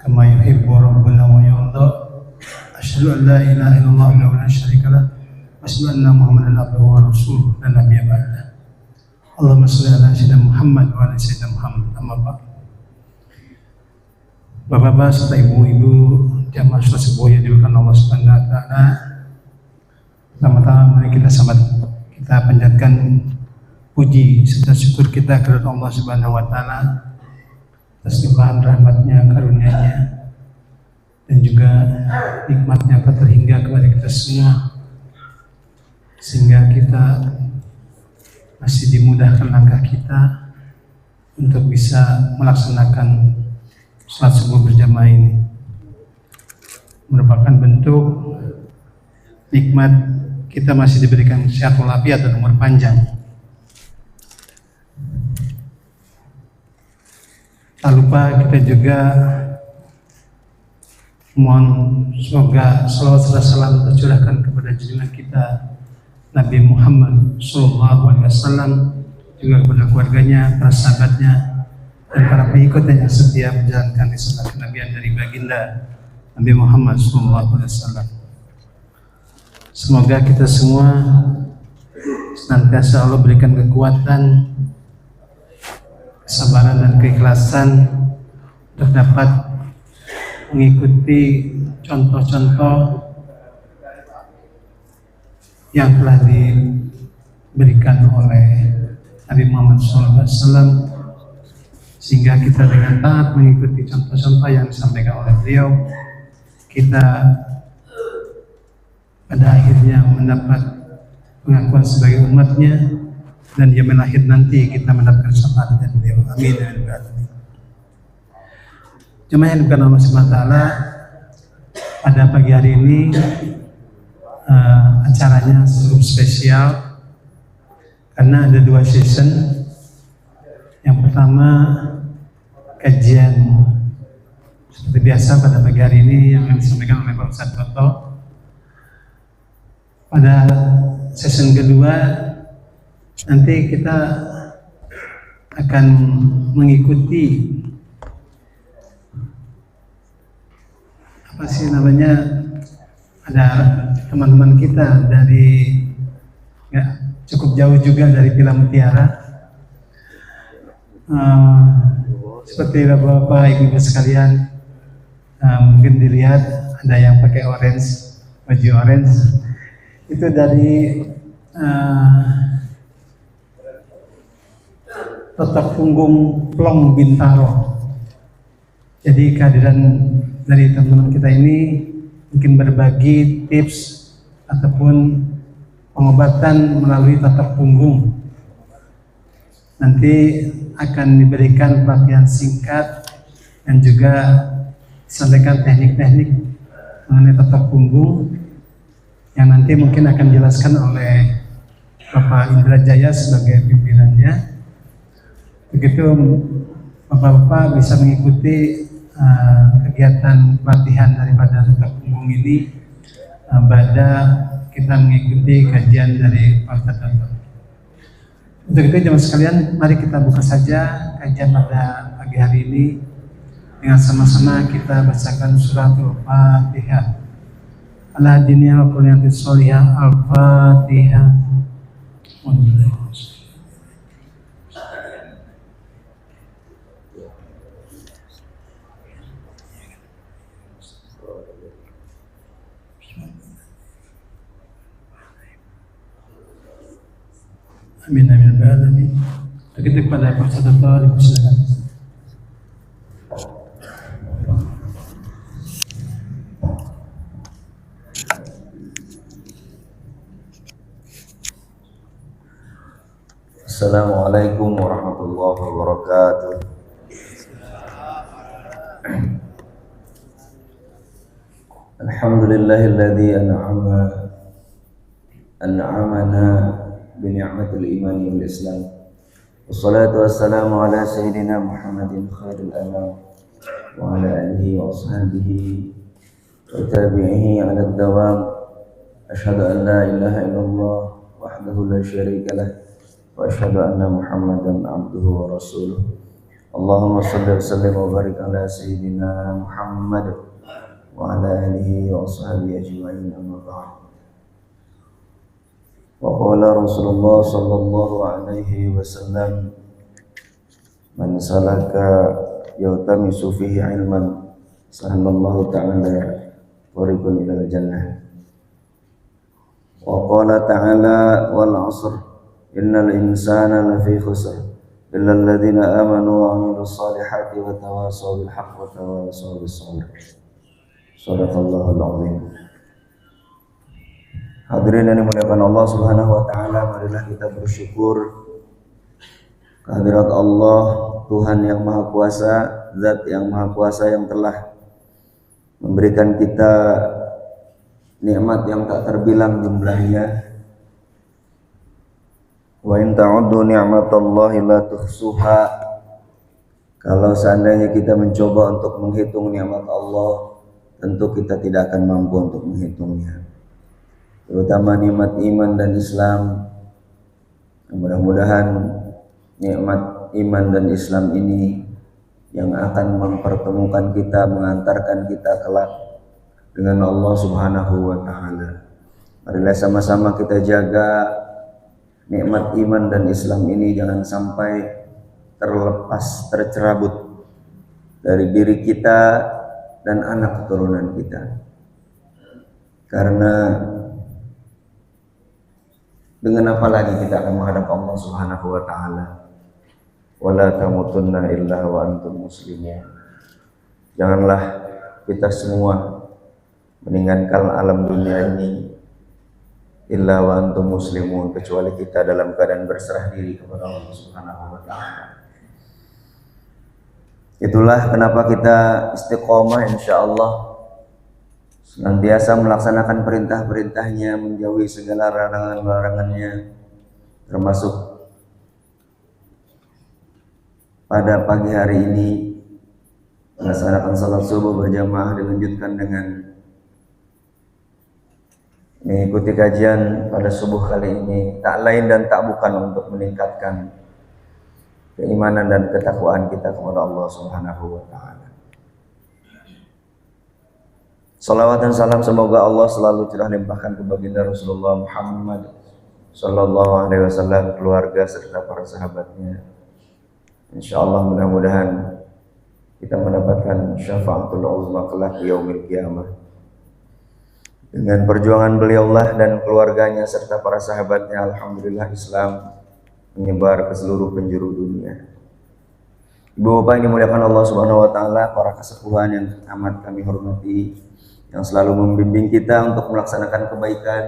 كما يحب ربنا ويرضى. أشهد أن لا إله إلا الله وحده لا شريك له وأشهد أن محمدا عبده ورسوله لا نبي بعده. Allahumma sholli ala sayyidina Muhammad wa ala sayyidina Muhammad. Amma ba'd. Bapak-bapak serta ibu-ibu jamaah sholat subuh yang dimuliakan Allah Subhanahu wa taala. Pertama-tama mari kita panjatkan puji serta syukur kita kepada Allah Subhanahu wa taala atas limpahan rahmatnya, karunia-Nya dan juga nikmatnya terhingga kepada kita semua, sehingga kita masih dimudahkan langkah kita untuk bisa melaksanakan salat subuh berjamaah ini. Merupakan bentuk nikmat kita masih diberikan sehat walafiat dan umur panjang. Tak lupa kita juga mohon semoga salawat serta salam tercurahkan kepada junjungan kita Nabi Muhammad SAW, juga kepada keluarganya, para sahabatnya, dan para pengikutnya yang setia menjalankan risalah kenabian dari baginda Nabi Muhammad SAW. Semoga kita semua senantiasa Allah berikan kekuatan, kesabaran dan keikhlasan untuk dapat mengikuti contoh-contoh yang telah diberikan oleh Nabi Muhammad SAW, sehingga kita dengan taat mengikuti contoh-contoh yang disampaikan oleh beliau, kita pada akhirnya mendapat pengakuan sebagai umatnya, dan yaumil akhir nanti kita mendapatkan syafaat dari beliau. Amin ya rabbal alamin. Jemaah yang dimuliakan Allah Subhanahu wa taala, pada pagi hari ini acaranya cukup spesial karena ada dua season. Yang pertama kajian seperti biasa pada pagi hari ini yang disampaikan oleh Pak Ustadz Toto. Pada season kedua nanti kita akan mengikuti apa sih namanya, ada teman-teman kita dari cukup jauh juga dari Pila Mutiara. Seperti bapak-bapak, ibu-ibu sekalian, mungkin dilihat ada yang pakai orange, baju orange, itu dari Totok Punggung Plong Bintaro. Jadi kehadiran dari teman-teman kita ini mungkin berbagi tips ataupun pengobatan melalui totok punggung. Nanti akan diberikan pelatihan singkat dan juga disampaikan teknik-teknik mengenai totok punggung yang nanti mungkin akan dijelaskan oleh Bapak Indra Jaya sebagai pimpinannya. Begitu Bapak-bapak bisa mengikuti kegiatan pelatihan daripada totok punggung ini pada kita mengikuti kajian dari Pak Toto. Untuk itu jemaah sekalian, mari kita buka saja kajian pada pagi hari ini dengan sama-sama kita bacakan suratul Fatihah. Ala diniyah wa kulliyatis sholihah. Al-Fatihah. Amin amin amin. Begitu kepada Pak Ustadz Toto, dipersilakan. Assalamualaikum warahmatullahi wabarakatuh. Alhamdulillahilladzi an'amana bini'matil imani wal islam. Wassalatu wassalamu ala sayyidina Muhammadin khairil anam wa ala alihi wa ashabihi wa tabi'ihi ala dawam. Asyhadu an la ilaha illallah wahdahu la syarika lah wa asyhadu anna Muhammadan abduhu wa rasuluh. Allahumma shalli wa sallim wa barik ala sayyidina Muhammad wa ala alihi wa ashabihi ajma'in, amma ba'd. Wa qala Rasulullah sallallahu alaihi wasallam, man salaka yaltamisu fihi ilman sahalallahu ta'ala tariqan ilal jannah. Wa qala ta'ala wal 'asr innal insana lafi khusr illa alladhina amanu wa 'amilus solihati wa tawasaw bil haqqi wa tawasaw bis sabr. Shadaqallahul 'azim. Hadirin yang dimuliakan Allah Subhanahu wa taala, marilah kita bersyukur kehadirat Allah, Tuhan yang Maha Kuasa, Zat yang Maha Kuasa yang telah memberikan kita nikmat yang tak terbilang jumlahnya. Wa in ta'uddu ni'matallahi la tuhsuha. Kalau seandainya kita mencoba untuk menghitung nikmat Allah, tentu kita tidak akan mampu untuk menghitungnya. Terutama nikmat iman dan Islam. Mudah-mudahan nikmat iman dan Islam ini yang akan mempertemukan kita, mengantarkan kita kelak dengan Allah Subhanahu wa taala. Marilah sama-sama kita jaga nikmat iman dan Islam ini jangan sampai terlepas, tercerabut dari diri kita dan anak keturunan kita. Karena dengan apa lagi kita akan menghadap Allah Subhanahu wa taala? Wala tamutunna illa wa antum muslimun. Janganlah kita semua meninggalkan alam dunia ini illa wa antum muslimun, kecuali kita dalam keadaan berserah diri kepada Allah Subhanahu wa taala. Itulah kenapa kita istiqomah insyaallah, senantiasa melaksanakan perintah-perintahnya, menjauhi segala larangan-larangannya, termasuk pada pagi hari ini melaksanakan salat subuh berjamaah, dilanjutkan dengan mengikuti kajian pada subuh kali ini, tak lain dan tak bukan untuk meningkatkan keimanan dan ketakwaan kita kepada Allah Subhanahu wa taala. Salawat dan salam semoga Allah selalu curah limpahkan ke baginda Rasulullah Muhammad sallallahu alaihi wasallam, keluarga serta para sahabatnya. Insyaallah mudah-mudahan kita mendapatkan syafaatul uzma kelak yaumil qiyamah. Dengan perjuangan beliaulah dan keluarganya serta para sahabatnya, alhamdulillah Islam menyebar ke seluruh penjuru dunia. Ibu bapak yang dimuliakan Allah Subhanahu wa taala, para kesepuhan yang amat kami hormati, yang selalu membimbing kita untuk melaksanakan kebaikan,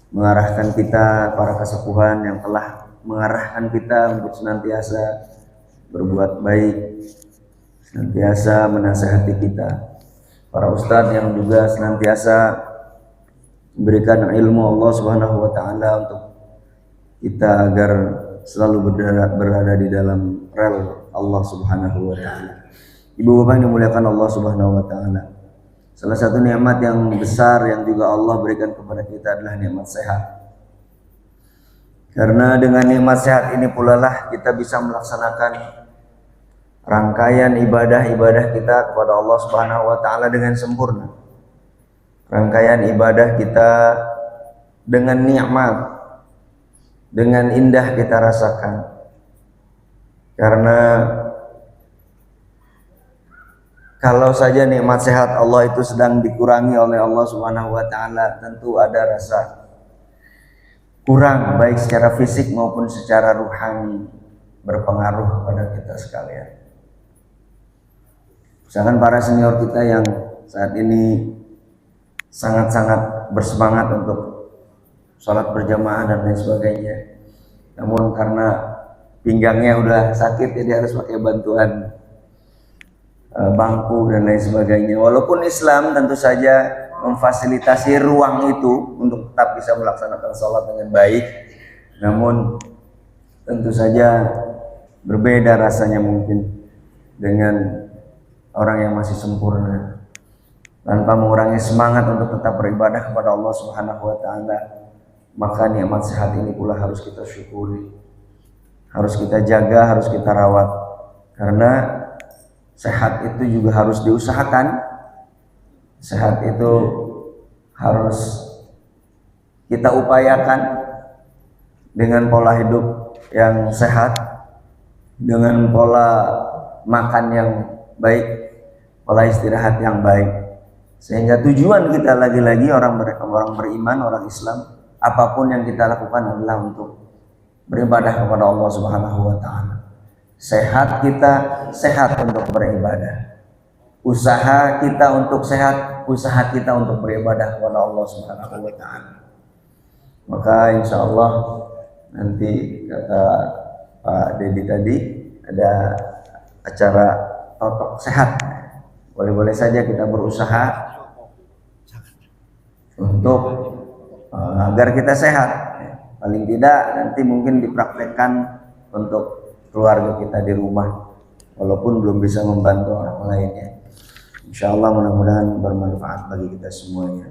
mengarahkan kita, para kesepuhan yang telah mengarahkan kita untuk senantiasa berbuat baik, senantiasa menasihati kita. Para ustadz yang juga senantiasa memberikan ilmu Allah Subhanahu wa taala untuk kita agar selalu berada di dalam rel Allah Subhanahu wa taala. Ibu bapak yang dimuliakan Allah Subhanahu wa taala, salah satu nikmat yang besar yang juga Allah berikan kepada kita adalah nikmat sehat. Karena dengan nikmat sehat ini pula lah kita bisa melaksanakan rangkaian ibadah-ibadah kita kepada Allah Subhanahu wa taala dengan sempurna. Rangkaian ibadah kita dengan nikmat, dengan indah kita rasakan. Karena kalau saja nikmat sehat Allah itu sedang dikurangi oleh Allah Subhanahu wa taala, tentu ada rasa kurang baik secara fisik maupun secara ruhani, berpengaruh pada kita sekalian. Misalkan para senior kita yang saat ini sangat-sangat bersemangat untuk sholat berjamaah dan lain sebagainya, namun karena pinggangnya udah sakit jadi harus pakai bantuan bangku dan lain sebagainya. Walaupun Islam tentu saja memfasilitasi ruang itu untuk tetap bisa melaksanakan sholat dengan baik, namun tentu saja berbeda rasanya mungkin dengan orang yang masih sempurna, tanpa mengurangi semangat untuk tetap beribadah kepada Allah Subhanahu wa taala. Maka nikmat sehat ini pula harus kita syukuri, harus kita jaga, harus kita rawat. Karena sehat itu juga harus diusahakan. Sehat itu harus kita upayakan dengan pola hidup yang sehat, dengan pola makan yang baik, pola istirahat yang baik. Sehingga tujuan kita lagi-lagi orang beriman, orang Islam, apapun yang kita lakukan adalah untuk beribadah kepada Allah Subhanahu wa taala. Sehat kita, sehat untuk beribadah. Usaha kita untuk sehat, usaha kita untuk beribadah kepada Allah Subhanahu wa taala. Maka insya Allah nanti kata Pak Dedi tadi ada acara totok sehat. Boleh-boleh saja kita berusaha untuk agar kita sehat. Paling tidak nanti mungkin dipraktekkan untuk keluarga kita di rumah, walaupun belum bisa membantu orang lainnya. Insya Allah mudah-mudahan bermanfaat bagi kita semuanya.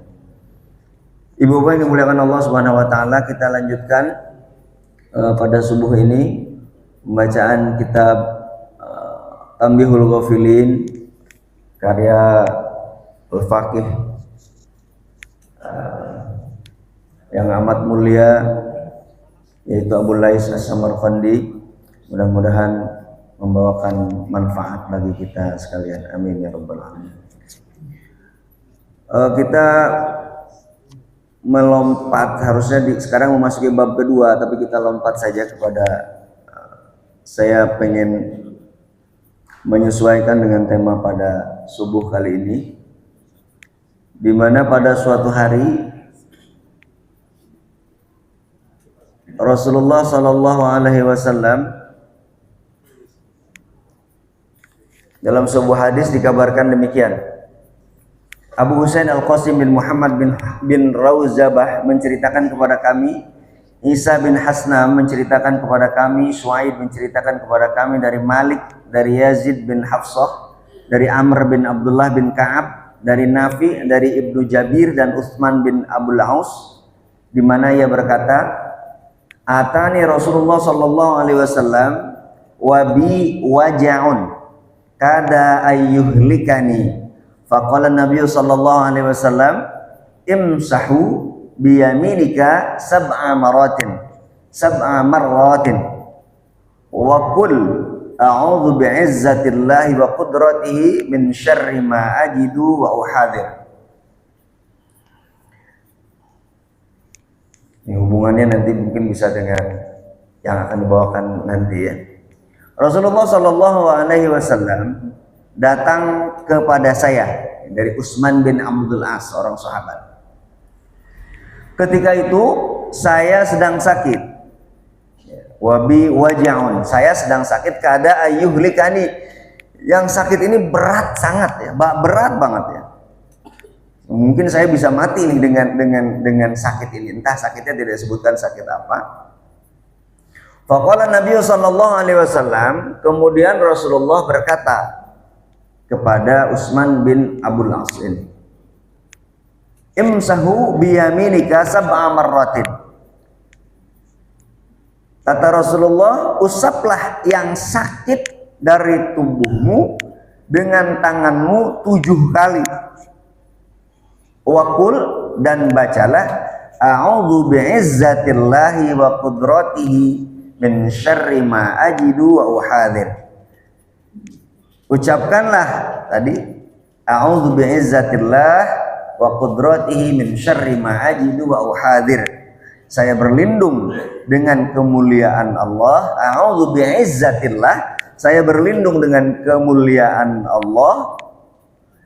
Ibu bapak yang dimuliakan Allah Subhanahu wa taala, kita lanjutkan pada subuh ini pembacaan kitab Tanbihul Ghafilin karya Al-Faqih yang amat mulia, yaitu Abu Lais As-Samarqandi. Mudah-mudahan membawakan manfaat bagi kita sekalian. Amin ya rabbal alamin. Kita melompat, harusnya sekarang memasuki bab kedua, tapi kita lompat saja kepada saya pengen menyesuaikan dengan tema pada subuh kali ini, di mana pada suatu hari Rasulullah Sallallahu Alaihi Wasallam dalam sebuah hadis dikabarkan demikian. Abu Husain Al-Qasim bin Muhammad bin Rauzabah menceritakan kepada kami, Isa bin Hasnam menceritakan kepada kami, Suaid menceritakan kepada kami dari Malik, dari Yazid bin Hafsah, dari Amr bin Abdullah bin Ka'ab, dari Nafi, dari Ibnu Jabir dan Utsman bin Abul Aus, di mana ia berkata, Atani Rasulullah sallallahu alaihi wasallam wa bi waja'un kada ayyuhlikani. Faqala Nabi sallallahu alaihi wasallam, imsahu bi yaminika sab'a marratin wa qul a'udzu bi'izzatillahi wa qudratihi min syarri ma ajidu wa uhadir. Ini hubungannya nanti mungkin bisa dengan yang akan dibawakan nanti ya. Rasulullah Shallallahu Alaihi Wasallam datang kepada saya dari Utsman bin Abdul As, seorang sahabat. Ketika itu saya sedang sakit. Wabi waja'un, saya sedang sakit kada ayyuhlikani. Yang sakit ini berat sangat ya, berat banget ya. Mungkin saya bisa mati nih dengan sakit ini. Entah sakitnya tidak disebutkan sakit apa. Faqala Nabi sallallahu alaihi wasallam, kemudian Rasulullah berkata kepada Utsman bin Abdul As ini, imsahu biyaminika sab'a marratin. Kata Rasulullah, usaplah yang sakit dari tubuhmu dengan tanganmu 7 kali. Waqul, dan bacalah, a'udzu bi'izzatillahi wa qudratihi min syarri ma ajidu wa uhadir. Ucapkanlah tadi, a'udzu bi'izzatillah wa qudratihi min syarri ma ajidu wa uhadir. Saya berlindung dengan kemuliaan Allah. A'udzu bi'izzatillah, saya berlindung dengan kemuliaan Allah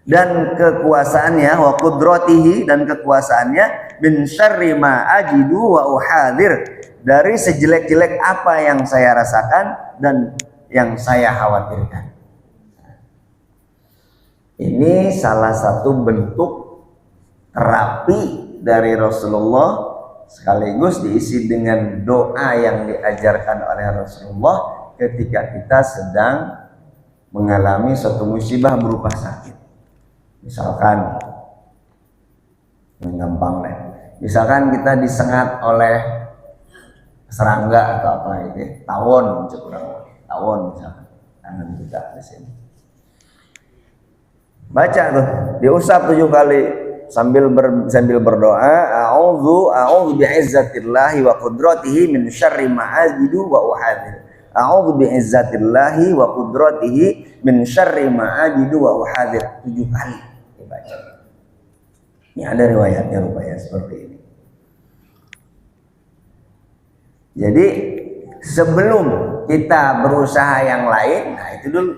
dan kekuasaannya, wa qudratihi, dan kekuasaannya, min syarri ma ajidu wa uhadir, dari sejelek-jelek apa yang saya rasakan dan yang saya khawatirkan. Ini salah satu bentuk terapi dari Rasulullah, sekaligus diisi dengan doa yang diajarkan oleh Rasulullah ketika kita sedang mengalami suatu musibah berupa sakit. Misalkan, yang gampang lah, misalkan kita disengat oleh serangga atau apa itu, tawon misalkan. tangan kita di sini. Baca tuh, diusap 7 kali sambil berdoa, a'udzu bi'izzatillahi wa qudratihi min syarri ma ajidu wa uhadir. A'udzu bi'izzatillahi wa qudratihi min syarri ma ajidu wa uhadir. 7 kali dibaca. Ini ada riwayatnya rupanya seperti ini. Jadi sebelum kita berusaha yang lain, nah itu dulu.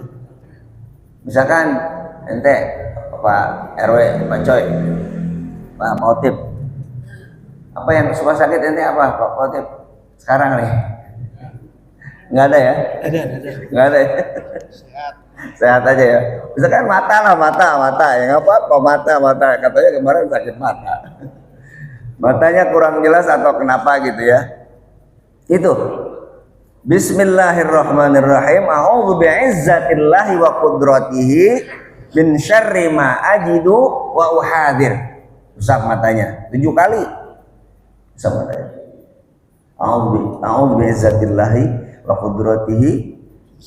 Misalkan ente Pak RW, Pak Coy, Pak Mautib, apa yang suka sakit ente apa Pak Mautib sekarang nih? Nggak ada ya? Ada. Nggak ada ya? Sehat aja ya. Misalkan mata lah, mata ya nggak apa-apa, mata katanya kemarin sakit mata, matanya kurang jelas atau kenapa gitu ya. Itu Bismillahirrahmanirrahim. A'udzu bi'izzatillahi wa qudratihi min syarri ma ajidu wa uhadir. Usap matanya 7 kali. Usap matanya. A'udzu bi'izzatillahi wa qudratihi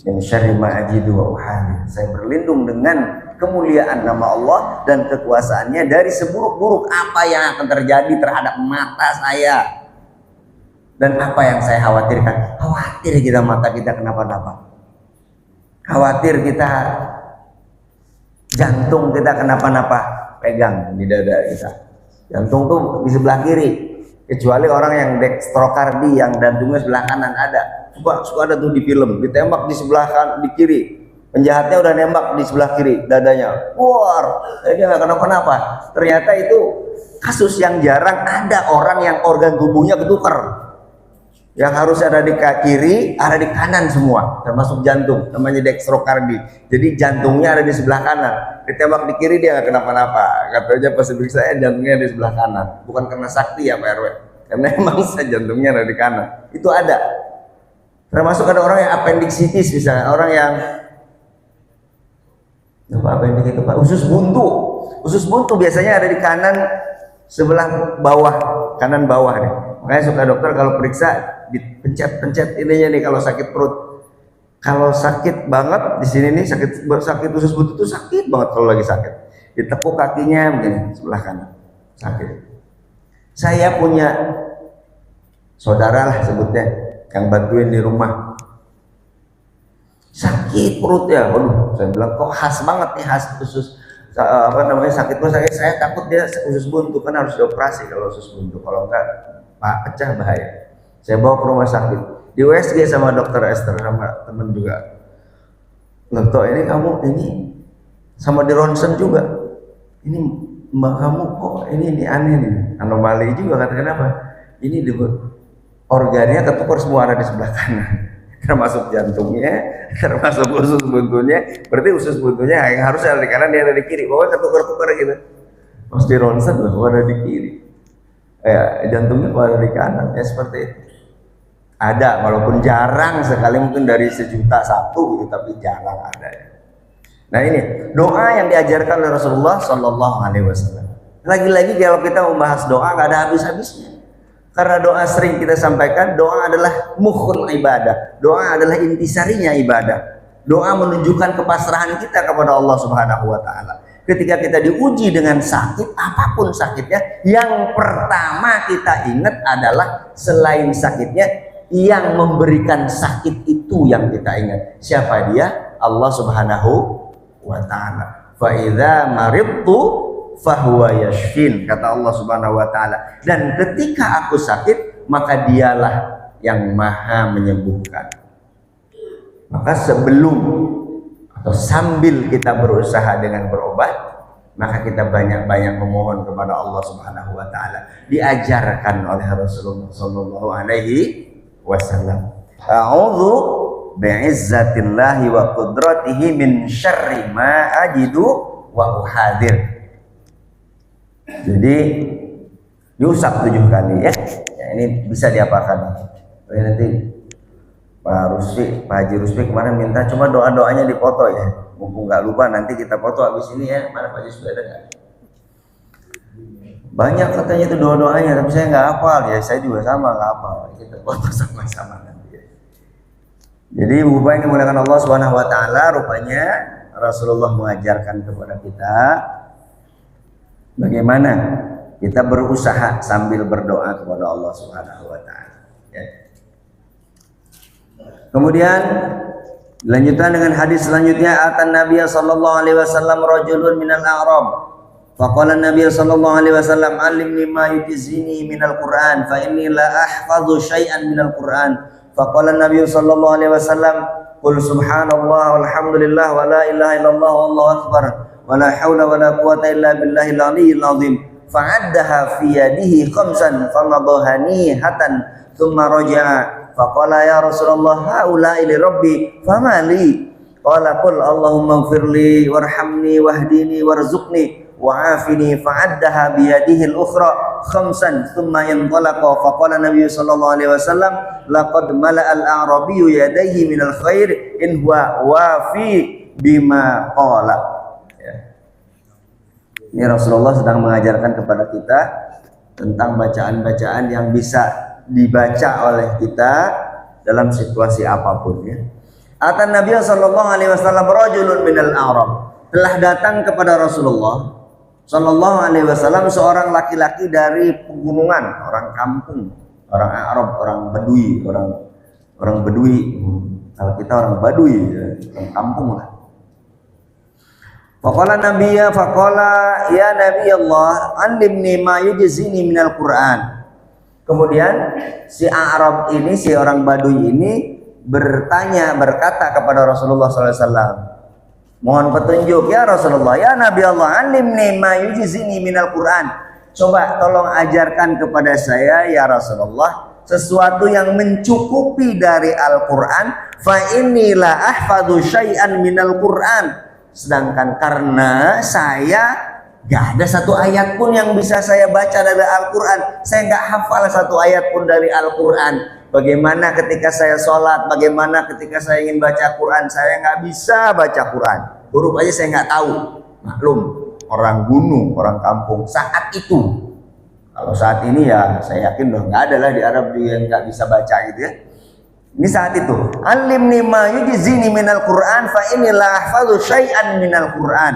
min syarri ma ajidu wa uhadir. Saya berlindung dengan kemuliaan nama Allah dan kekuasaannya dari seburuk-buruk apa yang akan terjadi terhadap mata saya. Dan apa yang saya khawatirkan? Khawatir kita mata kita kenapa-napa. Khawatir kita jantung kita kenapa-napa. Pegang di dada kita. Jantung tuh di sebelah kiri. Kecuali orang yang dextrokardi yang jantungnya sebelah kanan ada. Suka ada tuh di film. Ditembak di sebelah kanan, di kiri. Penjahatnya udah nembak di sebelah kiri dadanya. War, dia nggak kenapa-napa. Ternyata itu kasus yang jarang ada orang yang organ tubuhnya ketukar. Yang harus ada di kiri, ada di kanan semua, termasuk jantung, namanya dextrokardi. Jadi jantungnya ada di sebelah kanan, ditembak di kiri dia nggak kenapa-napa. Katanya pas saya jantungnya di sebelah kanan, bukan karena sakti ya Pak RW, karena emang saya jantungnya ada di kanan. Itu ada. Termasuk ada orang yang appendicitis misalnya, orang yang apa appendix itu Pak? Usus buntu. Usus buntu biasanya ada di kanan sebelah bawah, kanan bawah nih. Makanya suka dokter kalau periksa dipencet-pencet ininya nih kalau sakit perut. Kalau sakit banget di sini nih sakit usus buntu itu sakit banget kalau lagi sakit. Ditepuk kakinya begini sebelah kanan. Sakit. Saya punya saudara lah sebutnya yang bantuin di rumah. Sakit perutnya. Waduh, saya bilang kok khas banget nih khas usus sakit perut saya takut dia usus buntu kan harus dioperasi kalau usus buntu. Kalau enggak Pak pecah bahaya. Saya bawa ke rumah sakit di USG sama dokter Esther sama temen juga. Dokter ini kamu ini sama di ronsen juga. Ini mbak kamu kok ini aneh nih, anomali juga kata kenapa? Ini di organnya ketukar semua ada di sebelah kanan. Termasuk jantungnya, termasuk usus buntunya. Berarti usus buntunya yang harus ada di kanan dia ada di kiri. Pokoknya ketukar-tukar gitu. Pas di ronsen loh ada di kiri. Jantungnya kok ada di kanan ya seperti itu. Ada walaupun jarang sekali mungkin dari 1.000.000 gitu tapi jarang ada ya. Nah ini doa yang diajarkan oleh Rasulullah Sallallahu Alaihi Wasallam. Lagi-lagi kalau kita membahas doa nggak ada habis-habisnya. Karena doa sering kita sampaikan doa adalah mukhul ibadah. Doa adalah intisarinya ibadah. Doa menunjukkan kepasrahan kita kepada Allah Subhanahu Wa Taala. Ketika kita diuji dengan sakit, apapun sakitnya, yang pertama kita ingat adalah selain sakitnya, yang memberikan sakit itu yang kita ingat. Siapa dia? Allah Subhanahu wa Ta'ala. Fa idza maridtu fahuwa yashfin, kata Allah Subhanahu wa Ta'ala. Dan ketika aku sakit, maka dialah yang maha menyembuhkan. Maka sebelum atau sambil kita berusaha dengan berobat, maka kita banyak-banyak memohon kepada Allah Subhanahu wa Ta'ala. Diajarkan oleh Rasulullah Sallallahu Alaihi Wasallam. A'udzu bi'izzatillahi wa qudratihi min syarri ma ajidu wa uhadir. Jadi diusap 7 kali ya. Ini bisa diapakan. Nanti Pak Rusfi, Pak Haji Rusfi kemarin minta cuma doa-doanya dipoto ya. Mumpung nggak lupa nanti kita foto habis ini ya. Mana Pak Haji sudah ada nggak? Banyak katanya itu doa-doanya, tapi saya nggak hafal ya. Saya juga sama nggak hafal. Kita foto sama-sama nanti ya. Jadi Bapak yang dimuliakan Allah Subhanahu wa taala, rupanya Rasulullah mengajarkan kepada kita bagaimana kita berusaha sambil berdoa kepada Allah Subhanahu wa taala, ya. Kemudian dilanjutkan dengan hadis selanjutnya, atan Nabi sallallahu alaihi wasallam rajulun minal a'rab faqala Nabi sallallahu alaihi wasallam alimni ma yujizini minal Qur'an fa inni la ahfadzu syai'an minal Qur'an. Faqala Nabi sallallahu alaihi wasallam qul subhanallah walhamdulillah wa la ilaha illallah wallahu akbar wa la haula wa la quwata illa billahil aliyyil azim. Fa'addaha fi yadihi khamsan famadhani hatan thumma raja'a faqala ya Rasulullah haula li rabbi fama li. Qala qul Allahumma ighfirli warhamni wahdini warzuqni wa'afini. Fa'addaha bi yadihi al-ukhra khamsan thumma intalaqa faqala Nabi sallallahu alaihi wasallam laqad mala'a al-a'rabiyyu yadayhi min al-khair in huwa wafi bima qala. Ya. Ini Rasulullah sedang mengajarkan kepada kita tentang bacaan-bacaan yang bisa dibaca oleh kita dalam situasi apapun, ya. Atan Nabi sallallahu alaihi wasallam rajulun minal a'rab, telah datang kepada Rasulullah sallallahu alaihi wasallam seorang laki-laki dari pegunungan, orang kampung, orang Arab, orang Badui, orang Badui. Kalau kita orang Badui, ya, orang kampung lah. Faqala Nabiyya faqala ya Nabi Allah alimni ma yujzini minal Qur'an. Kemudian si Arab ini, si orang Badui ini berkata kepada Rasulullah sallallahu alaihi wasallam, mohon petunjuk ya Rasulullah, ya Nabi Allah, alimni ma yujizini minal Qur'an. Coba tolong ajarkan kepada saya ya Rasulullah sesuatu yang mencukupi dari Al-Qur'an. Fa inni la ahfadzu syai'an minal Qur'an. Sedangkan karena saya gak ada satu ayat pun yang bisa saya baca dari Al-Qur'an. Saya gak hafal satu ayat pun dari Al-Qur'an. Bagaimana ketika saya sholat, bagaimana ketika saya ingin baca Quran, saya nggak bisa baca Quran. Huruf aja saya nggak tahu. Maklum, orang gunung, orang kampung saat itu. Kalau saat ini ya saya yakin loh nggak ada lah di Arab yang nggak bisa baca gitu, ya. Ini saat itu. Alimni ma yujizini minal Quran fa inni la ahfadzu syai'an minal Quran.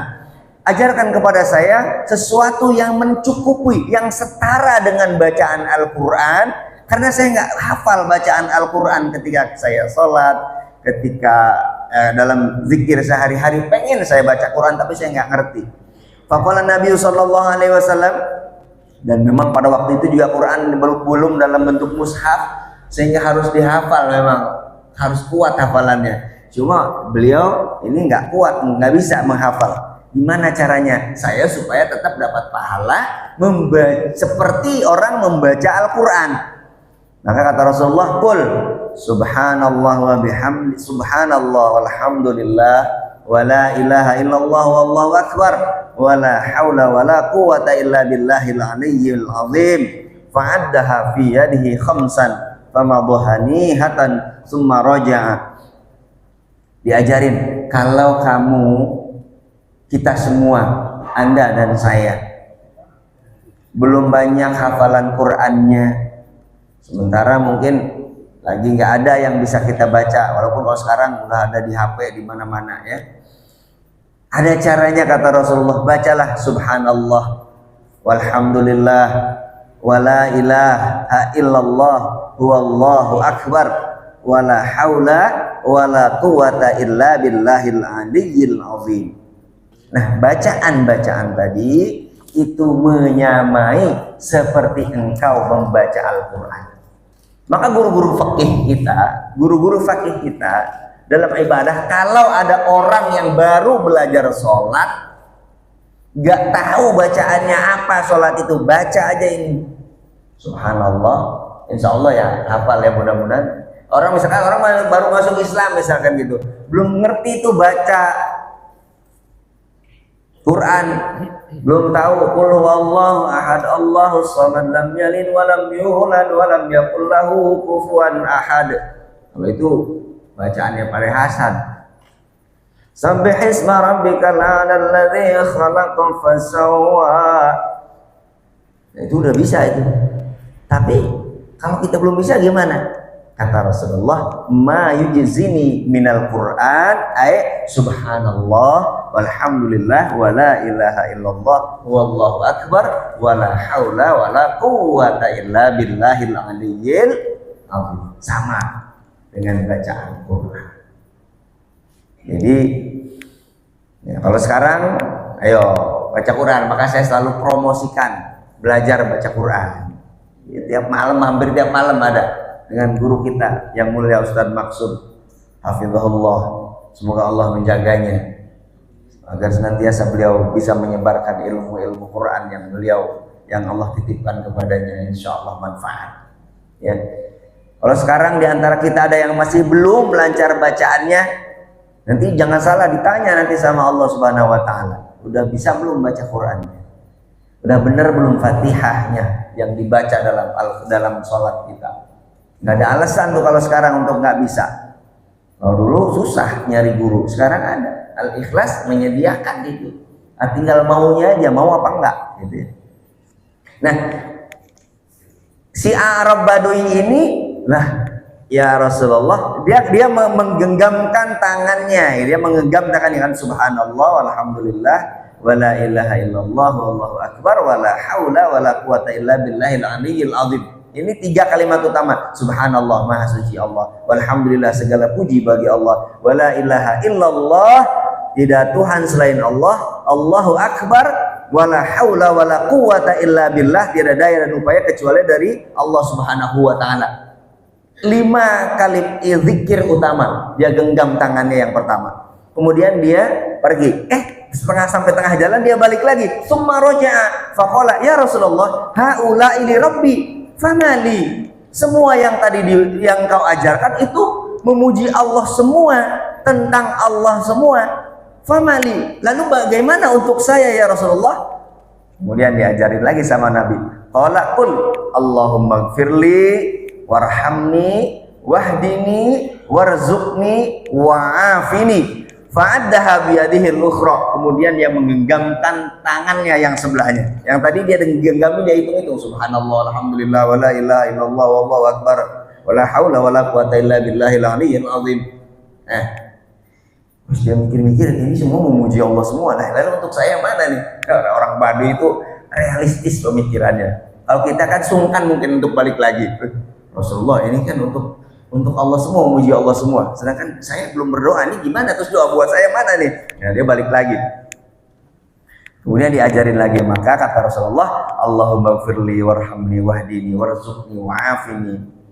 Ajarkan kepada saya sesuatu yang mencukupi, yang setara dengan bacaan Al-Quran. Karena saya nggak hafal bacaan Al-Quran ketika saya sholat, ketika dalam zikir sehari-hari, pengen saya baca Quran tapi saya nggak ngerti. Faqala Nabi sallallahu alaihi wasallam, dan memang pada waktu itu juga Quran belum dalam bentuk mushaf sehingga harus dihafal, memang harus kuat hafalannya. Cuma beliau ini nggak kuat, nggak bisa menghafal. Gimana caranya? Saya supaya tetap dapat pahala seperti orang membaca Al-Quran. Maka kata Rasulullah, qul subhanallah wa bihamdi subhanallah walhamdulillah wa la ilaha illallah wallahu akbar wa la haula wa la quwata illa billahil aliyyil azim. Fa'addaha fi yadihi khamsan famadhani hatan summa raja'a. Diajarin, kalau kamu, kita semua, Anda dan saya, belum banyak hafalan Qur'annya, sementara mungkin lagi nggak ada yang bisa kita baca, walaupun kalau sekarang udah ada di HP di mana-mana, ya. Ada caranya kata Rasulullah, bacalah subhanallah walhamdulillah wa la ilaha illallah huwallahu akbar wa la haula wa la quwata illa billahil aliyyil azim. Nah, bacaan-bacaan tadi itu menyamai seperti engkau membaca Al-Quran. Maka guru-guru fakih kita dalam ibadah, kalau ada orang yang baru belajar sholat, gak tahu bacaannya apa sholat itu, baca aja ini subhanallah, insya Allah ya hafal ya, mudah-mudahan. Orang misalkan orang baru masuk Islam misalkan gitu, belum ngerti itu baca Quran, belum tahu qul huwallahu ahad Allahus samad lam yalid wa lam yulad wa lam yakul lahu kufuwan ahad. Kalau itu bacaannya paling hasan. Sabbihisma rabbikal a'lal ladzi khalaqa fasawwa. Itu udah bisa itu. Tapi kalau kita belum bisa gimana? Kata Rasulullah, ma yujizini minal Quran ay subhanallah walhamdulillah wala ilaha illallah wallahu akbar wala haula wala quwwata illa billahil aliyyil azim. Sama dengan bacaan Quran. Jadi ya, kalau sekarang ayo baca Quran, maka saya selalu promosikan belajar baca Quran. Ya, tiap malam, hampir tiap malam ada dengan guru kita yang mulia Ustadz Maksud hafizahullah, semoga Allah menjaganya agar senantiasa beliau bisa menyebarkan ilmu-ilmu Quran yang Allah titipkan kepadanya, insya Allah manfaat. Ya, kalau sekarang diantara kita ada yang masih belum lancar bacaannya, nanti jangan salah ditanya nanti sama Allah Subhanahu Wa Taala, udah bisa belum baca Qurannya, udah benar belum Fatihahnya yang dibaca dalam sholat kita. Nggak ada alasan tuh kalau sekarang untuk nggak bisa. Kalau dulu susah nyari guru, sekarang ada. Al-Ikhlas menyediakan itu. Nah, tinggal maunya aja, mau apa enggak gitu ya. Nah, si Arab Badui ini lah, ya Rasulullah, dia menggenggamkan tangannya, dia menggenggam tangannya kan, subhanallah walhamdulillah wala ilaha illallah wallahu akbar wala haula wala quwata illa billahil aliyyil azim. Ini 3 kalimat utama. Subhanallah, maha suci Allah. Walhamdulillah, segala puji bagi Allah. Wala ilaha illallah, tidak Tuhan selain Allah. Allahu akbar, wala haula wala quwata illa billah, tidak daya dan upaya kecuali dari Allah Subhanahu wa taala. 5 kali zikir utama. Dia genggam tangannya yang pertama. Kemudian dia pergi. Setengah sampai tengah jalan dia balik lagi. Summa raja'a faqala ya Rasulullah, haula ili rabbi famali. Semua yang tadi yang kau ajarkan itu memuji Allah semua, tentang Allah semua. Famali, lalu bagaimana untuk saya ya Rasulullah? Kemudian diajarin lagi sama Nabi. Qala qul Allahumma gfirli warhamni wahdini warzuqni wa'afini. Fa'addaha biyadihi al-ukhra. Kemudian dia menggenggamkan tangannya yang sebelahnya. Yang tadi dia genggami, dia hitung-hitung subhanallah alhamdulillah wala ilaha illallah wallahu akbar wala haula wala quwata illa billahil aliyyil azim. Terus dia mikir-mikir, ini semua memuji Allah semua. Nah, lalu untuk saya mana nih? Orang Baduy itu realistis pemikirannya. Kalau kita kan sungkan mungkin untuk balik lagi. Rasulullah ini kan untuk Allah semua, memuji Allah semua. Sedangkan saya belum berdoa, ini gimana? Terus doa buat saya mana nih? Ya, dia balik lagi. Kemudian diajarin lagi, maka kata Rasulullah, Allahumma gfirli warhamni wahdini warzuqni wa'afini.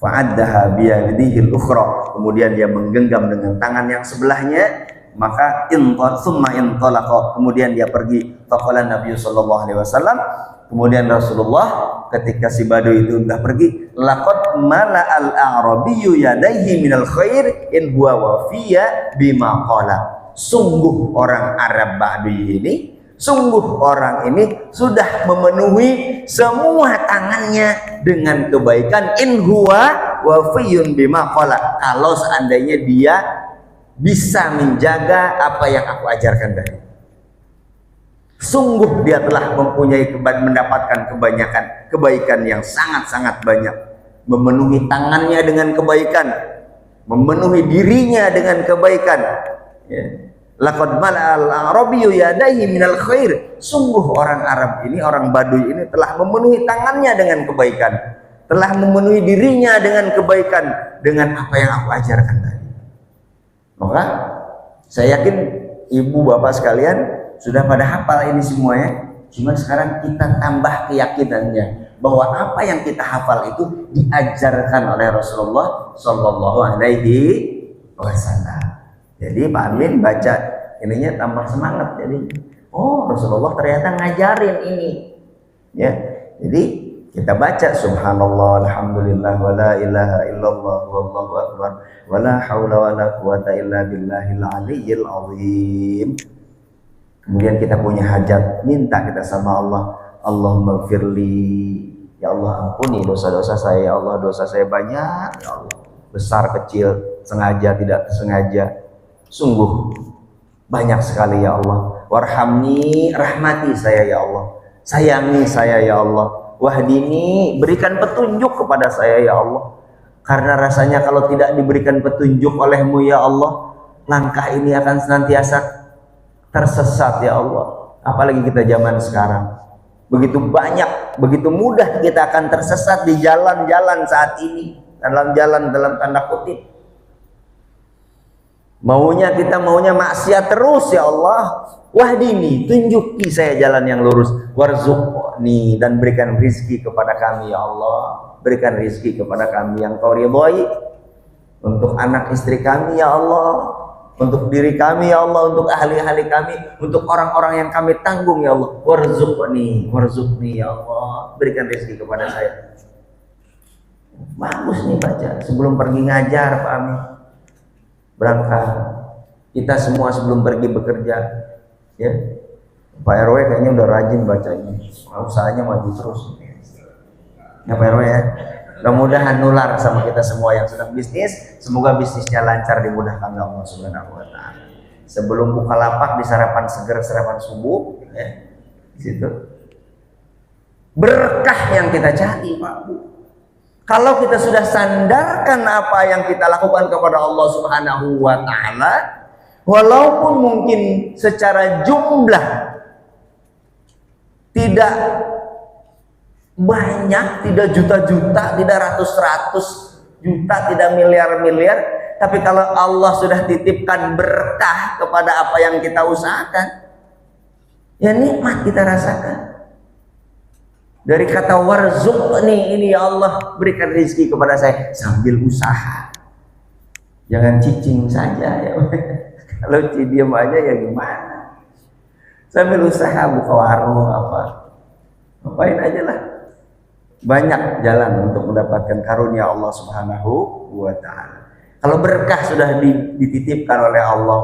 Fa'addaha biyadihi al-ukhra. Kemudian dia menggenggam dengan tangan yang sebelahnya, maka summa intalaqa. Kemudian dia pergi. Faqala Nabi sallallahu alaihi wasallam. Kemudian Rasulullah ketika si Baduy itu sudah pergi, laqad mala'al a'rabiyyu yadayhi minal khair in huwa wafiya bima qala. Sungguh orang Arab Baduy ini, sungguh orang ini sudah memenuhi semua tangannya dengan kebaikan, in huwa wafiyun bima qala. Kalau seandainya dia bisa menjaga apa yang aku ajarkan tadi. Sungguh dia telah mendapatkan kebaikan yang sangat-sangat banyak. Memenuhi tangannya dengan kebaikan, memenuhi dirinya dengan kebaikan. Laqad mala'al a'rabiyyu yadayhi minal khair. Sungguh orang Arab ini, orang Baduy ini telah memenuhi tangannya dengan kebaikan, telah memenuhi dirinya dengan kebaikan, dengan apa yang aku ajarkan tadi. Maka saya yakin ibu bapak sekalian sudah pada hafal ini semuanya. Cuma sekarang kita tambah keyakinannya bahwa apa yang kita hafal itu diajarkan oleh Rasulullah Shallallahu Alaihi Wasallam. Jadi Pak Amin baca ininya tambah semangat. Jadi oh, Rasulullah ternyata ngajarin ini. Ya, jadi kita baca subhanallah alhamdulillah wala ilaha illallah wallahu akbar wala haula wala quwata illa billahil aliyyil azim. Kemudian kita punya hajat, minta kita sama Allah, Allahumma gfirli, ya Allah ampuni dosa-dosa saya, ya Allah dosa saya banyak, ya Allah, besar kecil, sengaja tidak sengaja, sungguh banyak sekali ya Allah. Warhamni, rahmati saya ya Allah, sayangi saya ya Allah. Wahdini, berikan petunjuk kepada saya ya Allah. Karena rasanya kalau tidak diberikan petunjuk oleh-Mu ya Allah, langkah ini akan senantiasa tersesat ya Allah. Apalagi kita zaman sekarang, begitu banyak, begitu mudah kita akan tersesat di jalan-jalan saat ini, dalam jalan dalam tanda kutip. Kita maunya maksiat terus ya Allah. Wahdini, tunjuki saya jalan yang lurus. Warzuqni, dan berikan rizki kepada kami ya Allah. Berikan rizki kepada kami yang Kau ridhoi, untuk anak istri kami ya Allah, untuk diri kami ya Allah, untuk ahli-ahli kami, untuk orang-orang yang kami tanggung ya Allah. Warzuqni ya Allah, berikan rizki kepada saya. Bagus nih baca sebelum pergi ngajar Pak Amin, berangkat kita semua sebelum pergi bekerja ya. Pak RW kayaknya udah rajin bacanya, usahanya maju terus ya Pak RW ya. Mudah-mudahan nular sama kita semua yang sedang bisnis, semoga bisnisnya lancar, dimudahkan oleh Allah Subhanahu wa taala. Sebelum buka lapak di sarapan seger, sarapan subuh ya, di situ berkah yang kita cari Pak Bu. Kalau kita sudah sandarkan apa yang kita lakukan kepada Allah Subhanahu wa taala, walaupun mungkin secara jumlah tidak banyak, tidak juta-juta, tidak ratus-ratus juta, tidak miliar-miliar, tapi kalau Allah sudah titipkan berkah kepada apa yang kita usahakan, ya nikmat kita rasakan. Dari kata warzuqni ini ya Allah, berikan rezeki kepada saya sambil usaha. Jangan cicing saja ya. Kalau diam aja ya gimana? Sambil usaha buka warung apa. Ngapain aja lah. Banyak jalan untuk mendapatkan karunia Allah Subhanahu wa taala. Kalau berkah sudah dititipkan oleh Allah,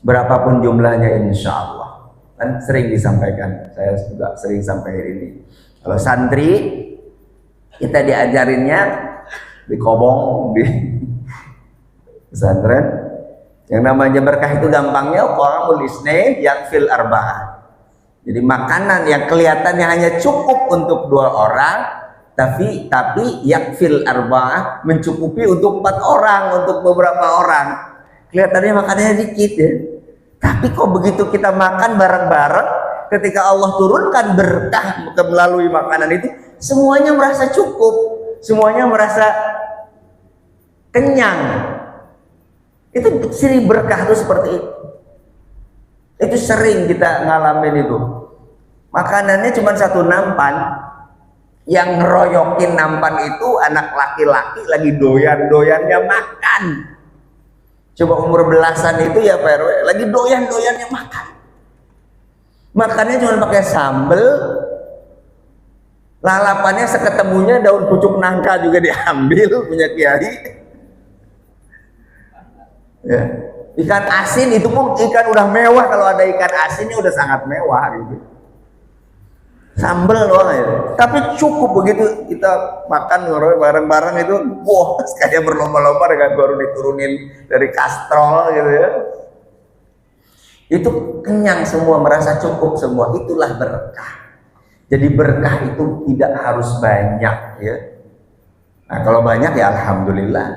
berapapun jumlahnya insya Allah. Kan sering disampaikan, saya juga sering sampaikan ini. Kalau santri kita diajarinnya di kobong, di pesantren, yang namanya berkah itu gampangnya qamul isnain yakfil arba'ah. Jadi makanan yang kelihatannya hanya cukup untuk 2 orang, tapi yakfil arba'ah, mencukupi untuk 4 orang, untuk beberapa orang. Kelihatannya makanannya dikit ya, tapi kok begitu kita makan bareng-bareng, ketika Allah turunkan berkah melalui makanan itu, semuanya merasa cukup, semuanya merasa kenyang. Itu ciri berkah itu seperti itu. Itu sering kita ngalamin itu. Makanannya cuma 1 nampan, yang ngeroyokin nampan itu anak laki-laki lagi doyan-doyannya makan. Coba umur belasan itu ya Pak RW, lagi doyan-doyannya makan. Makannya cuma pakai sambel, lalapannya seketemunya daun pucuk nangka juga diambil punya kiai. Ya. Ikan asin itu pun ikan udah mewah, kalau ada ikan asinnya udah sangat mewah gitu. Sambel doang ya. Tapi cukup begitu kita makan bareng-bareng itu, wah kayak berlomba-lomba dengan baru diturunin dari kastrol gitu ya. Itu kenyang semua, merasa cukup semua, itulah berkah. Jadi berkah itu tidak harus banyak ya. Nah kalau banyak ya alhamdulillah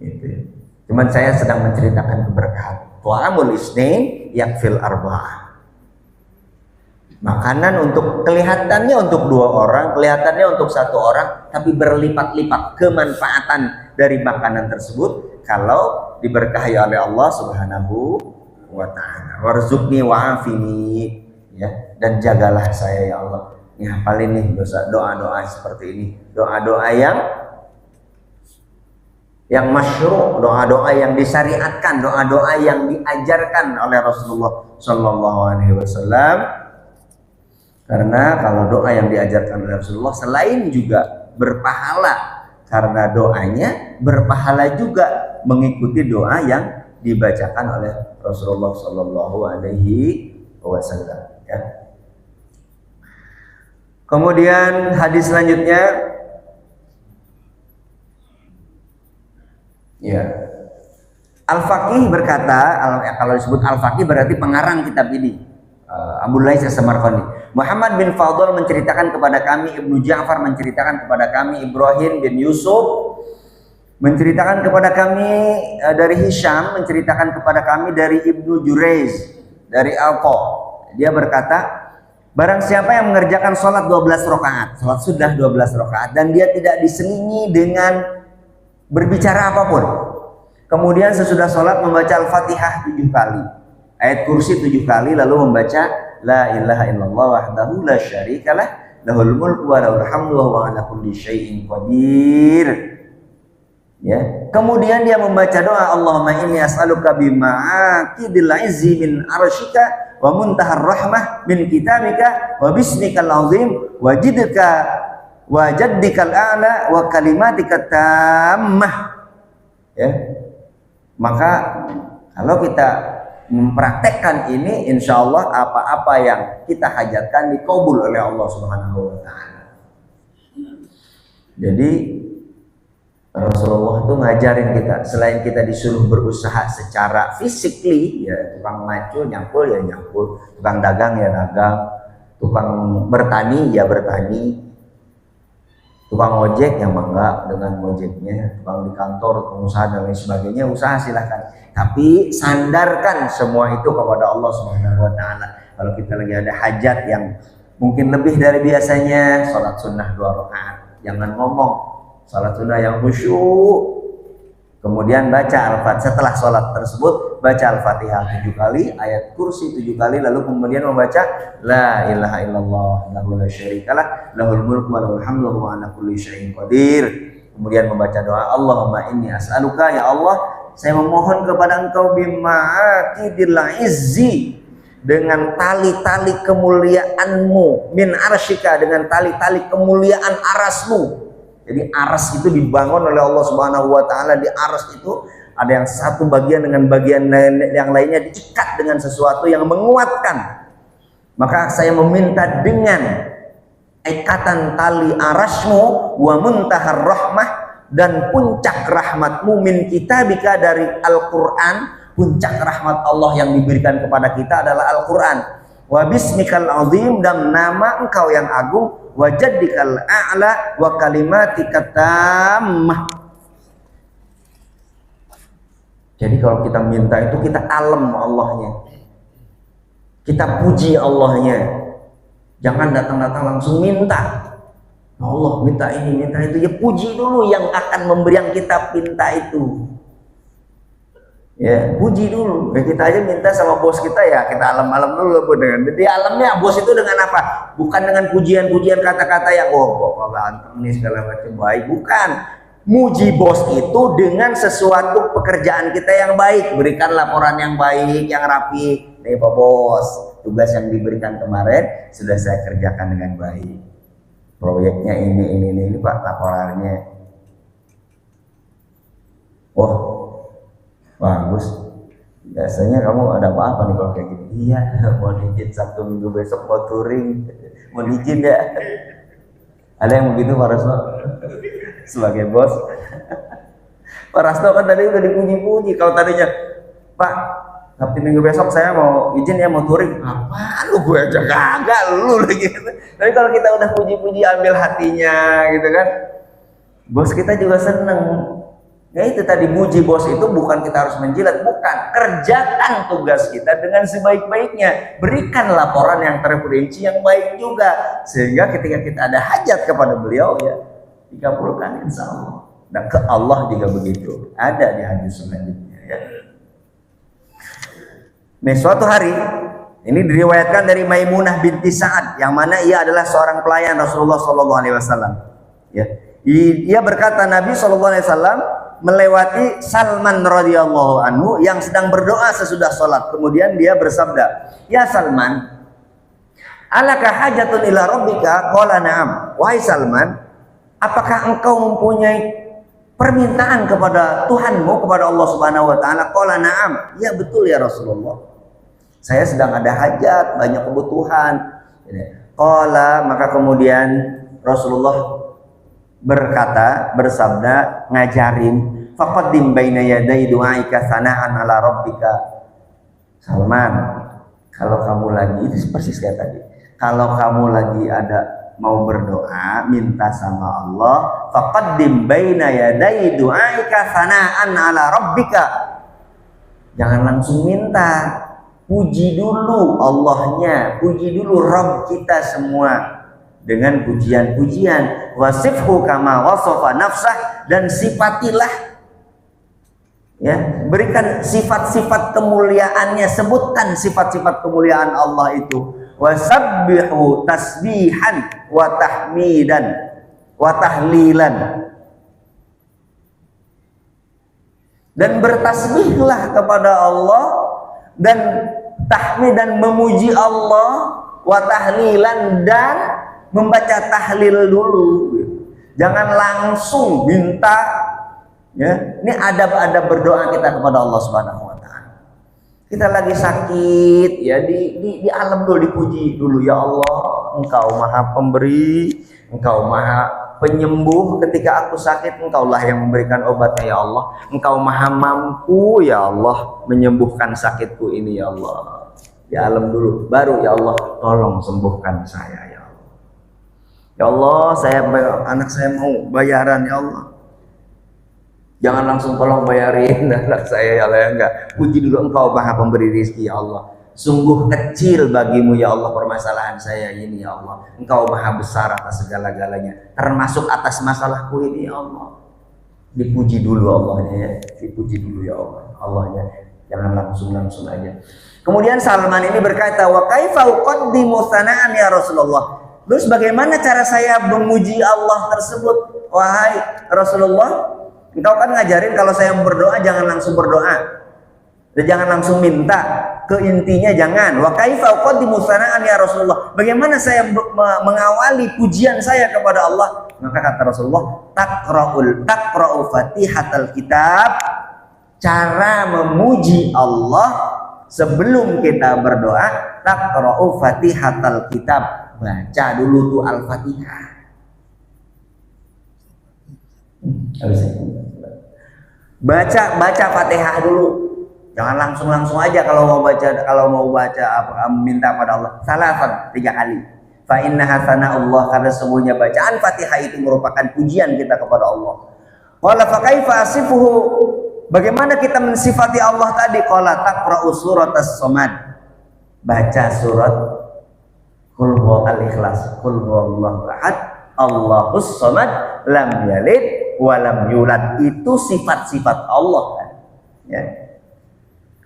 gitu. Cuman saya sedang menceritakan keberkahan. Ta'amul isnain yakfil arba'ah. Makanan untuk kelihatannya untuk 2 orang, kelihatannya untuk 1 orang, tapi berlipat-lipat kemanfaatan dari makanan tersebut kalau diberkahi oleh Allah Subhanahu wa ta'ala. Warzuqni wa'afini ya, dan jagalah saya ya Allah. Ini hafalin nih doa-doa seperti ini, doa-doa yang masyru', doa-doa yang disyariatkan, doa-doa yang diajarkan oleh Rasulullah Shallallahu Alaihi Wasallam. Karena kalau doa yang diajarkan oleh Rasulullah selain juga berpahala karena doanya, berpahala juga mengikuti doa yang dibacakan oleh Rasulullah Shallallahu Alaihi Wasallam. Ya. Kemudian hadis selanjutnya, ya, Al-Faqih berkata, kalau disebut Al-Faqih berarti pengarang kitab ini, Abu Lais As-Samarqandi. Muhammad bin Fadl menceritakan kepada kami, Ibnu Ja'far menceritakan kepada kami, Ibrahim bin Yusuf menceritakan kepada kami dari Hisham, menceritakan kepada kami dari Ibnu Jurayz, dari Alqa. Dia berkata, barang siapa yang mengerjakan sholat 12 rakaat, sholat sudah 12 rakaat, dan dia tidak diselingi dengan berbicara apapun. Kemudian sesudah sholat membaca Al-Fatihah 7 kali, ayat kursi 7 kali, lalu membaca La ilaha illallah wahdahu la syarikalah, lahul mulku wa lahul hamdu wa huwa ala kulli syai'in qadir. Ya. Kemudian dia membaca doa, Allahumma inni as'aluka bima'akidil izzi min arsyika wa muntahar rahmah min kitabika wa bismikal azim wa jidka wa jaddikal a'la wa kalimatika tammah. Ya. Maka kalau kita mempraktekkan ini, insya Allah apa-apa yang kita hajatkan dikabul oleh Allah Subhanahu wa Ta'ala. Jadi Rasulullah itu ngajarin kita, selain kita disuruh berusaha secara physically, ya tukang macul nyangkul ya nyangkul, tukang dagang ya dagang, tukang bertani ya bertani, tukang ojek yang bangga dengan ojeknya, tukang di kantor, pengusaha dan lain sebagainya, usaha silahkan. Tapi sandarkan semua itu kepada Allah Subhanahu wa Ta'ala. Kalau kita lagi ada hajat yang mungkin lebih dari biasanya, sholat sunnah 2 rakaat, jangan ngomong, sholat sunnah yang khusyuk. Kemudian baca Al-Fatihah, setelah sholat tersebut baca Al-Fatihah 7 kali, ayat kursi 7 kali, lalu kemudian membaca La ilaha illallah lahu la syarikalah, lahul mulku wa lahul hamdu wa ala kulli syai'in qadir. Kemudian membaca doa, Allahumma inni as'aluka, ya Allah saya memohon kepada engkau bima'akidil izzi, dengan tali-tali kemuliaanmu, min arsyika, dengan tali-tali kemuliaan arasmu. Jadi aras itu dibangun oleh Allah Subhanahu wa Ta'ala. Di aras itu ada yang satu bagian dengan bagian yang lainnya diikat dengan sesuatu yang menguatkan. Maka saya meminta dengan ikatan tali arasmu wa muntahar rahmah, dan puncak rahmatmu min kitabika, dari Al-Quran. Puncak rahmat Allah yang diberikan kepada kita adalah Al-Quran. Wa bismikal azim, dan nama engkau yang agung, wa jaddikal a'la wa kalimatika tammah. Jadi kalau kita minta itu kita alam Allahnya, kita puji Allahnya, jangan datang-datang langsung minta. Allah minta ini, minta itu, ya puji dulu yang akan memberi yang kita minta itu. Ya, puji dulu. Ya, kita aja minta sama bos kita, ya kita alam-alam dulu dengan. Jadi alamnya bos itu dengan apa? Bukan dengan pujian-pujian kata-kata yang kok ganteng nih segala macam baik, bukan. Muji bos itu dengan sesuatu pekerjaan kita yang baik, berikan laporan yang baik, yang rapi. Nih Pak Bos, tugas yang diberikan kemarin sudah saya kerjakan dengan baik. Proyeknya ini Pak, laporannya. Wah, bagus. Biasanya kamu ada apa-apa nih kalau kayak gini? Iya, mau izin Sabtu Minggu besok mau touring. Mau izin ya? Ada yang begitu Pak Rasno? Sebagai bos. Pak Rasno kan tadi udah dipuji-puji. Kalau tadinya, Pak, Sabtu Minggu besok saya mau izin ya, mau touring. Apaan lu, gue aja gagal lu lagi. Tapi kalau kita udah puji-puji, ambil hatinya gitu kan, bos kita juga seneng. Ya itu tadi, muji bos itu bukan kita harus menjilat, bukan. Kerjakan tugas kita dengan sebaik-baiknya. Berikan laporan yang terperinci, yang baik juga. Sehingga ketika kita ada hajat kepada beliau, ya dikabulkan insya Allah. Dan ke Allah juga begitu. Ada di hadis selanjutnya ya. Nah, suatu hari ini diriwayatkan dari Maimunah binti Sa'ad, yang mana ia adalah seorang pelayan Rasulullah SAW. Ya, ia berkata, Nabi SAW melewati Salman radhiyallahu anhu yang sedang berdoa sesudah sholat. Kemudian dia bersabda, ya Salman, alaka hajatun ila rabbika? Qala na'am. Wahai Salman, apakah engkau mempunyai permintaan kepada Tuhanmu, kepada Allah Subhanahu wa Ta'ala? Qala na'am. Ya betul ya Rasulullah, saya sedang ada hajat, banyak kebutuhan. Qala, maka kemudian Rasulullah berkata, bersabda, ngajarin, faqaddim baina yaday du'aika sana'an ala rabbika. Salman, kalau kamu lagi, itu persis kayak tadi, kalau kamu lagi ada mau berdoa, minta sama Allah, faqaddim baina yaday du'aika sana'an ala rabbika. Jangan langsung minta, puji dulu Allahnya, puji dulu Rabb kita semua dengan pujian-pujian. Wasifhu kama wasafa nafsah, dan sifatilah, ya, berikan sifat-sifat kemuliaannya, sebutkan sifat-sifat kemuliaan Allah itu. Wasabbihu tasbihan wa tahmidan wa tahlilan, dan bertasbihlah kepada Allah dan tahmid dan memuji Allah, wa tahlilan, dan membaca tahlil dulu. Jangan langsung minta, ya. Ini adab-adab berdoa kita kepada Allah Subhanahu wa taala. Kita lagi sakit, ya, di alam dulu dipuji dulu, ya Allah, Engkau Maha Pemberi, Engkau Maha Penyembuh. Ketika aku sakit, Engkaulah yang memberikan obatnya, ya Allah. Engkau Maha Mampu, ya Allah, menyembuhkan sakitku ini, ya Allah. Di alam dulu, baru, ya Allah, tolong sembuhkan saya, ya Allah. Ya Allah, anak saya mau bayaran, ya Allah. Jangan langsung tolong bayarin anak saya, ya Allah, ya enggak. Puji dulu, Engkau Maha Pemberi rezeki, ya Allah. Sungguh kecil bagimu, ya Allah, permasalahan saya ini, ya Allah. Engkau Maha Besar atas segala-galanya, termasuk atas masalahku ini, ya Allah. Dipuji dulu Allahnya, ya. Dipuji dulu, ya Allah, Allahnya. Jangan langsung aja. Kemudian Salman ini berkata, wa kaifa uqaddimu sana'an ya Rasulullah. Terus bagaimana cara saya memuji Allah tersebut, wahai Rasulullah? Engkau kan ngajarin kalau saya berdoa jangan langsung berdoa, dan jangan langsung minta, ke intinya jangan. Wa kaifa uqaddimu sana'an ya Rasulullah. Bagaimana saya mengawali pujian saya kepada Allah? Maka kata Rasulullah, taqra'u Fatihatal Kitab. Cara memuji Allah sebelum kita berdoa, taqra'u Fatihatal Kitab. Baca dulu tuh Al-Fatihah. Baca Fatihah dulu. Jangan langsung aja kalau mau baca minta pada Allah. Salatan 3 kali. Fa innaha sana'ullah, karena sesungguhnya bacaan Fatihah itu merupakan pujian kita kepada Allah. Qala fa kaifa asifuhu? Bagaimana kita mensifati Allah tadi? Qala taqra'u suratas Samad. Baca surat Qul huwal ikhlas. Qul huwallahu ahad, Allahus samad, lam yalid walam yulad. Itu sifat-sifat Allah, kan? Ya.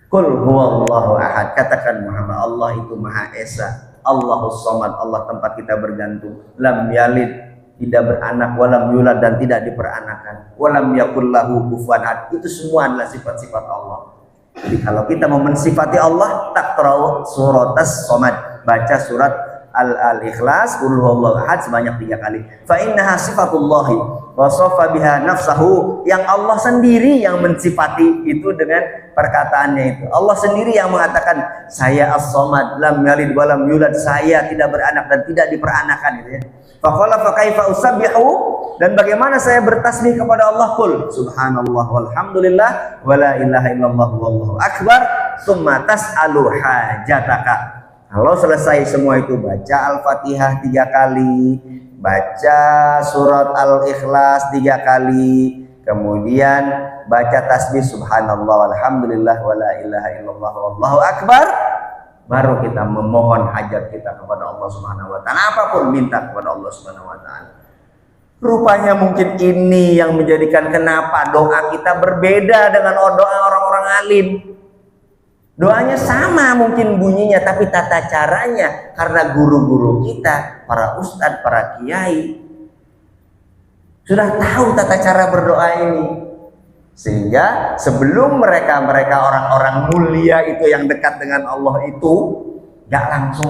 Qul huwallahu ahad, katakan Muhammad, Allah itu Maha Esa. Allahus samad, Allah tempat kita bergantung. Lam yalid, tidak beranak, walam yulad, dan tidak diperanakan. Walam yakul lahu kufuwan ahad. Itu semua adalah sifat-sifat Allah. Jadi kalau kita mau mensifati Allah, taqra'u suratas Samad. Baca surat Al-Ikhlas, Qul huwallahu ahad sebanyak 3 kali. Fa innaha sifatullahi wa safa biha nafsahu, yang Allah sendiri yang mensifati itu dengan perkataannya itu. Allah sendiri yang mengatakan, saya as-samad, lam yalid wa lam yulad, saya tidak beranak dan tidak diperanakan, gitu ya. Fa qala fa kaifa usabbihu, dan bagaimana saya bertasbih kepada Allah? Qul subhanallah walhamdulillah wa la ilaha illallah wallahu akbar, tsumma tas'alu hajataka. Kalau selesai semua itu, baca Al-Fatihah 3 kali, baca surat Al-Ikhlas 3 kali, kemudian baca tasbih subhanallah walhamdulillah wa la ilaha illallah wallahu akbar, baru kita memohon hajat kita kepada Allah Subhanahu wa taala, apapun minta kepada Allah Subhanahu wa taala. Rupanya mungkin ini yang menjadikan kenapa doa kita berbeda dengan doa orang-orang alim. Doanya sama mungkin bunyinya, tapi tata caranya karena guru-guru kita, para ustadz, para kiai sudah tahu tata cara berdoa ini, sehingga sebelum mereka orang-orang mulia itu yang dekat dengan Allah itu gak langsung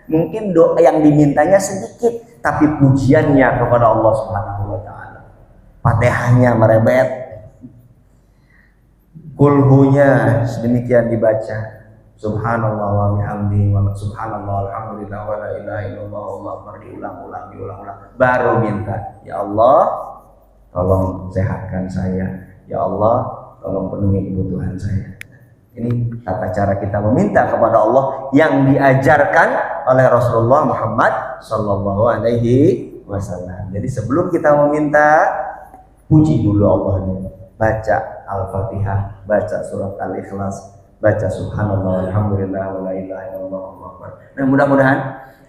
mungkin doa yang dimintanya sedikit, tapi pujiannya kepada Allah Subhanahu wa taala, Fatihahnya merebet, kulhunya sedemikian dibaca, subhanallah wa bihamdihi wa subhanallah alhamdulillah wa la ilaha illallah wallahu akbar, diulang-ulang, baru minta, ya Allah tolong sehatkan saya, ya Allah tolong penuhi kebutuhan saya. Ini tata cara kita meminta kepada Allah yang diajarkan oleh Rasulullah Muhammad Sallallahu Alaihi Wasallam. Jadi sebelum kita meminta, puji dulu Allahnya. Baca Al-Fatihah, baca surat Al-Ikhlas, baca Subhanallah, Alhamdulillah, wa la ilaha illallah, Allahu Akbar. Nah, mudah-mudahan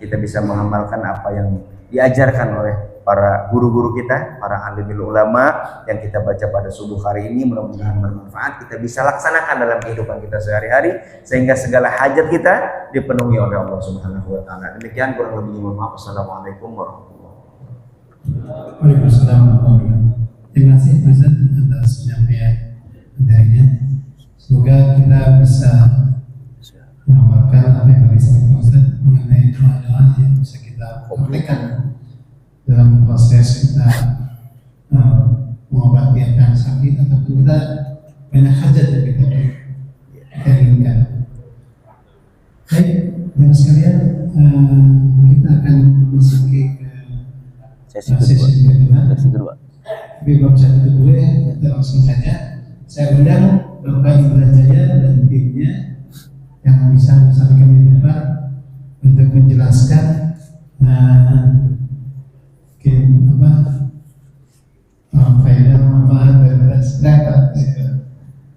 kita bisa mengamalkan apa yang diajarkan oleh para guru-guru kita, para alimul ulama yang kita baca pada subuh hari ini. Mudah-mudahan bermanfaat, kita bisa laksanakan dalam kehidupan kita sehari-hari sehingga segala hajat kita dipenuhi oleh Allah Subhanahu wa taala. Demikian kurang lebihnya, mohon maaf. Assalamualaikum warahmatullahi wabarakatuh. Waalaikumsalam warahmatullahi wabarakatuh. Terima kasih Ustaz atas penyampaian materinya. Semoga kita bisa mengamalkan apa yang disampaikan Ustaz mengenai doa-doa yang bisa kita praktekkan dalam proses kita mengobati yang sakit ataupun kita banyak hajat yang kita inginkan. Baik, teman sekalian, kita akan memasuki ke sesi kedua. Tapi belum saya tutup dulu ya, kita langsung saja. Saya undang Bapak Indra Jaya dan timnya yang bisa disampaikan di depan untuk menjelaskan